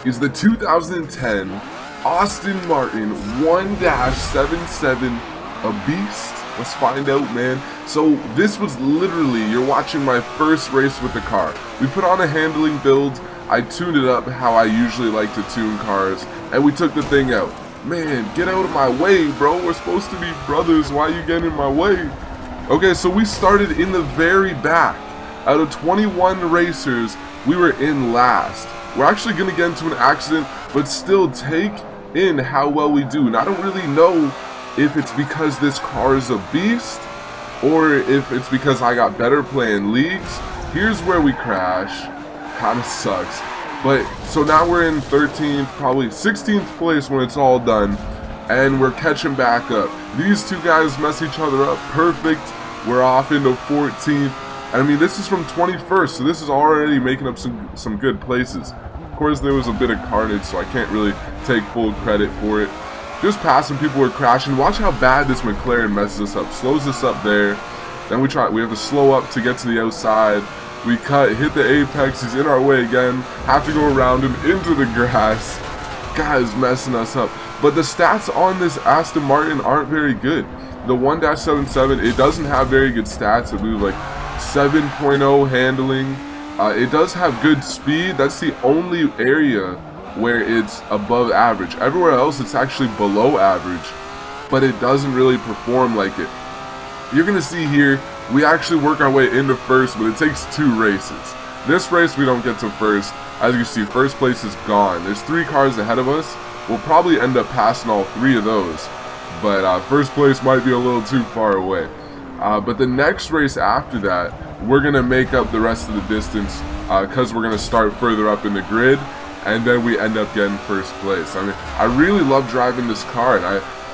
is the 2010 Aston Martin One-77 a beast? Let's find out, man. So this was literally, you're watching my first race with the car. We put on a handling build, I tuned it up how I usually like to tune cars, and we took the thing out. Man, get out of my way, bro. We're supposed to be brothers. Why are you getting in my way? Okay, so we started in the very back. Out of 21 racers, we were in last. We're actually going to get into an accident, but still take in how well we do. And I don't really know if it's because this car is a beast or if it's because I got better playing leagues. Here's where we crash. Kind of sucks. But so now we're in 13th, probably 16th place when it's all done, and we're catching back up. These two guys mess each other up perfect. We're off into 14th. And I mean, this is from 21st, so this is already making up some good places. Of course, there was a bit of carnage, so I can't really take full credit for it. Just passing, people were crashing. Watch how bad this McLaren messes us up. Slows us up there. Then we have to slow up to get to the outside. We cut, hit the apex. He's in our way again. Have to go around him into the grass. Guy's messing us up. But the stats on this Aston Martin aren't very good. The 1-77, it doesn't have very good stats. I believe like 7.0 handling. It does have good speed. That's the only area where it's above average. Everywhere else it's actually below average, but it doesn't really perform like it. You're gonna see here we actually work our way into first, but it takes 2 races. This race we don't get to first. As you see, first place is gone. There's 3 cars ahead of us. We'll probably end up passing all 3 of those, but first place might be a little too far away. But the next race after that, we're gonna make up the rest of the distance because we're gonna start further up in the grid, and then we end up getting first place. I mean, I really love driving this car, and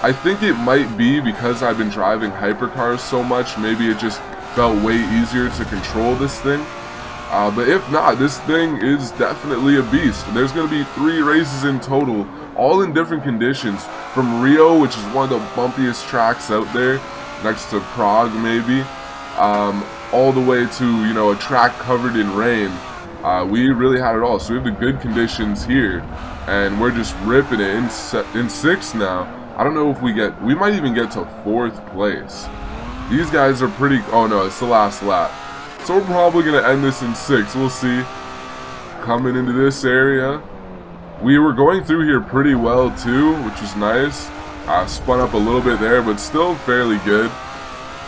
I think it might be because I've been driving hypercars so much. Maybe it just felt way easier to control this thing. But if not, this thing is definitely a beast. There's going to be 3 races in total, all in different conditions. From Rio, which is one of the bumpiest tracks out there, next to Prague maybe, all the way to, you know, a track covered in rain. We really had it all. So we have the good conditions here, and we're just ripping it in 6th now. I don't know if we might even get to 4th place. These guys are pretty, oh no, it's the last lap. So we're probably going to end this in 6th. We'll see. Coming into this area. We were going through here pretty well too, which was nice. Spun up a little bit there, but still fairly good.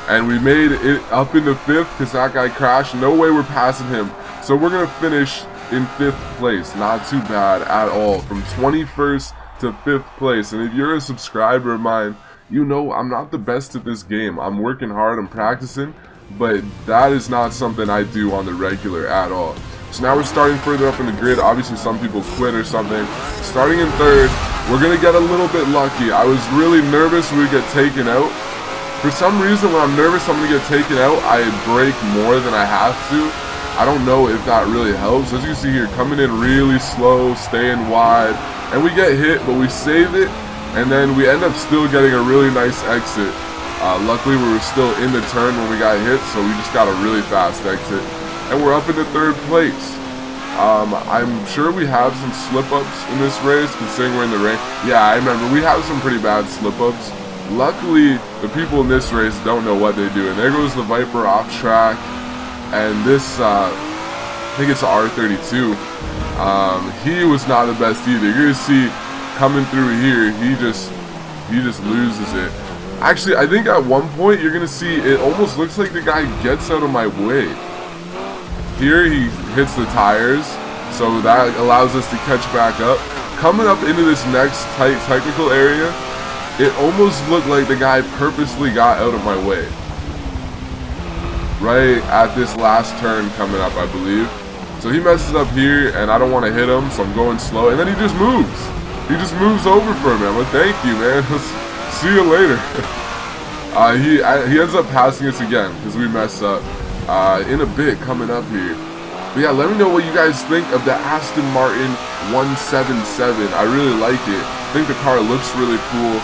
And we made it up into 5th because that guy crashed. No way we're passing him. So we're going to finish in 5th place. Not too bad at all. From 21st to 5th place. And if you're a subscriber of mine, you know I'm not the best at this game. I'm working hard, I'm practicing, but that is not something I do on the regular at all. So now we're starting further up in the grid. Obviously some people quit or something. Starting in 3rd, we're going to get a little bit lucky. I was really nervous we would get taken out. For some reason, when I'm nervous I'm going to get taken out, I brake more than I have to. I don't know if that really helps. As you see here, coming in really slow, staying wide, and we get hit, but we save it, and then we end up still getting a really nice exit. Luckily, we were still in the turn when we got hit, so we just got a really fast exit, and we're up into 3rd place. I'm sure we have some slip-ups in this race, considering we're in the rain. Yeah, I remember, we have some pretty bad slip-ups. Luckily, the people in this race don't know what they do, and there goes the Viper off track. And this, I think it's R32, he was not the best either. You're going to see, coming through here, he just loses it. Actually, I think at one point, you're going to see, it almost looks like the guy gets out of my way. Here, he hits the tires, so that allows us to catch back up. Coming up into this next tight technical area, it almost looked like the guy purposely got out of my way. Right at this last turn coming up, I believe. So he messes up here, and I don't want to hit him, so I'm going slow. And then he just moves. He just moves over for me. I'm like, thank you, man. See you later. He ends up passing us again because we messed up in a bit coming up here. But yeah, let me know what you guys think of the Aston Martin 177. I really like it. I think the car looks really cool.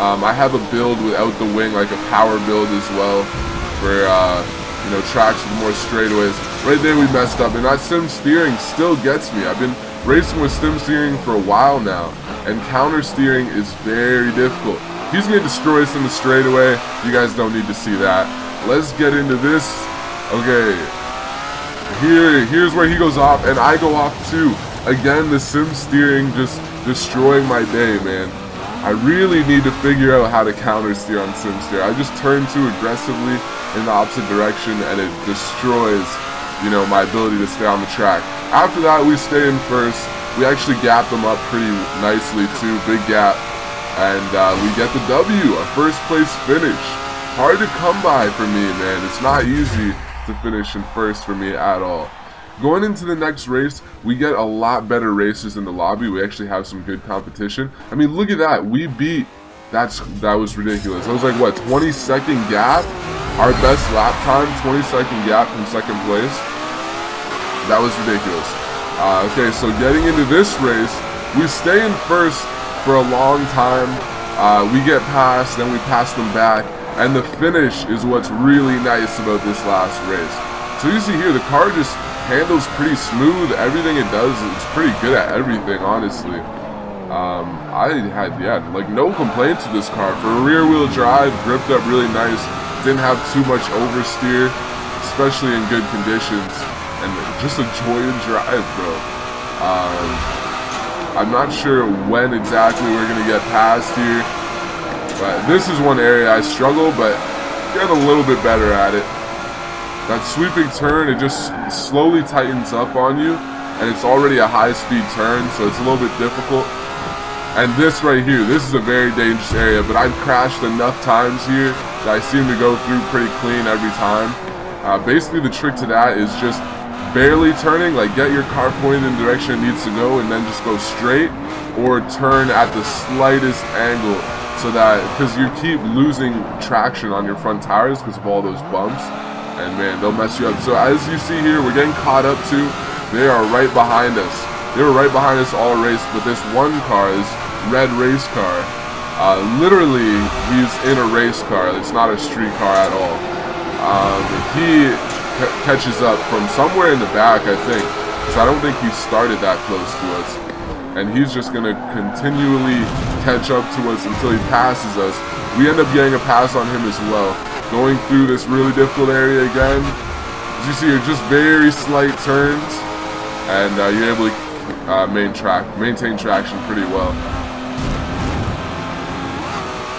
I have a build without the wing, like a power build as well, for you know, tracks with more straightaways. Right there we messed up, and that sim steering still gets me. I've been racing with stem steering for a while now, and counter steering is very difficult. He's going to destroy us in the straightaway. You guys don't need to see that. Let's get into this. Okay, here's where he goes off, and I go off too. Again, the sim steering just destroying my day, man. I really need to figure out how to counter steer on sim steer. I just turn too aggressively in the opposite direction, and it destroys, you know, my ability to stay on the track. After that, we stay in first. We actually gap them up pretty nicely too, big gap, and we get the W, a first place finish. Hard to come by for me, man. It's not easy to finish in first for me at all. Going into the next race, we get a lot better racers in the lobby. We actually have some good competition. I mean, look at that. We beat, that was ridiculous. That was like, what, 20-second gap? Our best lap time, 20-second gap from second place. That was ridiculous. Okay, so getting into this race, we stay in first for a long time. We get past, then we pass them back. And the finish is what's really nice about this last race. So you see here, the car just handles pretty smooth. Everything it does, it's pretty good at everything, honestly. I had, like no complaints with this car. For a rear wheel drive, gripped up really nice. Didn't have too much oversteer, especially in good conditions. And just a joy to drive, bro. I'm not sure when exactly we're gonna get past here. But this is one area I struggle, but get a little bit better at it. That sweeping turn, it just slowly tightens up on you, and it's already a high-speed turn, so it's a little bit difficult. And this right here, this is a very dangerous area, but I've crashed enough times here that I seem to go through pretty clean every time. Basically, the trick to that is just barely turning, like get your car pointed in the direction it needs to go, and then just go straight, or turn at the slightest angle. So that, because you keep losing traction on your front tires because of all those bumps, and man, they'll mess you up. So as you see here, we're getting caught up too. They are right behind us. They were right behind us all race, but this one car, this red race car, literally he's in a race car. It's not a street car at all. He catches up from somewhere in the back, I think, because I don't think he started that close to us. And he's just going to continually catch up to us until he passes us. We end up getting a pass on him as well. Going through this really difficult area again. As you see here, just very slight turns. And you're able to maintain traction pretty well.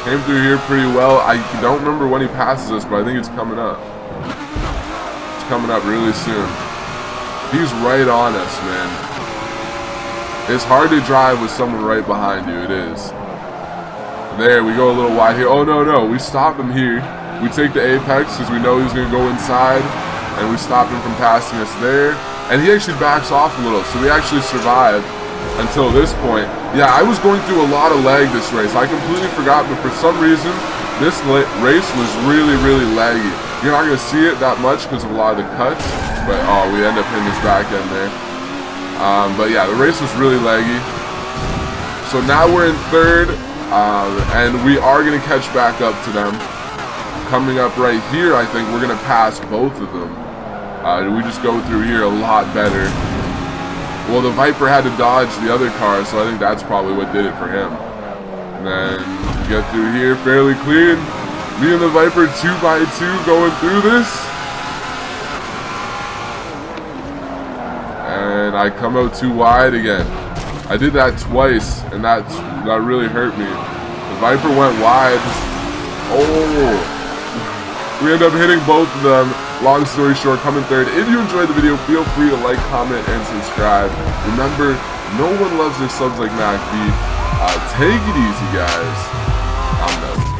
Came through here pretty well. I don't remember when he passes us, but I think it's coming up. It's coming up really soon. He's right on us, man. It's hard to drive with someone right behind you, it is. There, we go a little wide here. Oh, no, we stop him here. We take the apex because we know he's going to go inside, and we stop him from passing us there. And he actually backs off a little, so we actually survived until this point. Yeah, I was going through a lot of lag this race. I completely forgot, but for some reason, this race was really, really laggy. You're not going to see it that much because of a lot of the cuts, but oh, we end up hitting his back end there. But yeah, the race was really laggy. So now we're in third, and we are going to catch back up to them. Coming up right here, I think we're going to pass both of them. We just go through here a lot better. Well, the Viper had to dodge the other car, so I think that's probably what did it for him. And then get through here fairly clean. Me and the Viper 2x2 going through this. And I come out too wide again. I did that twice, and that really hurt me. The Viper went wide. Oh! We end up hitting both of them. Long story short, coming third. If you enjoyed the video, feel free to like, comment, and subscribe. Remember, no one loves their subs like MacB. Take it easy, guys. I'm done.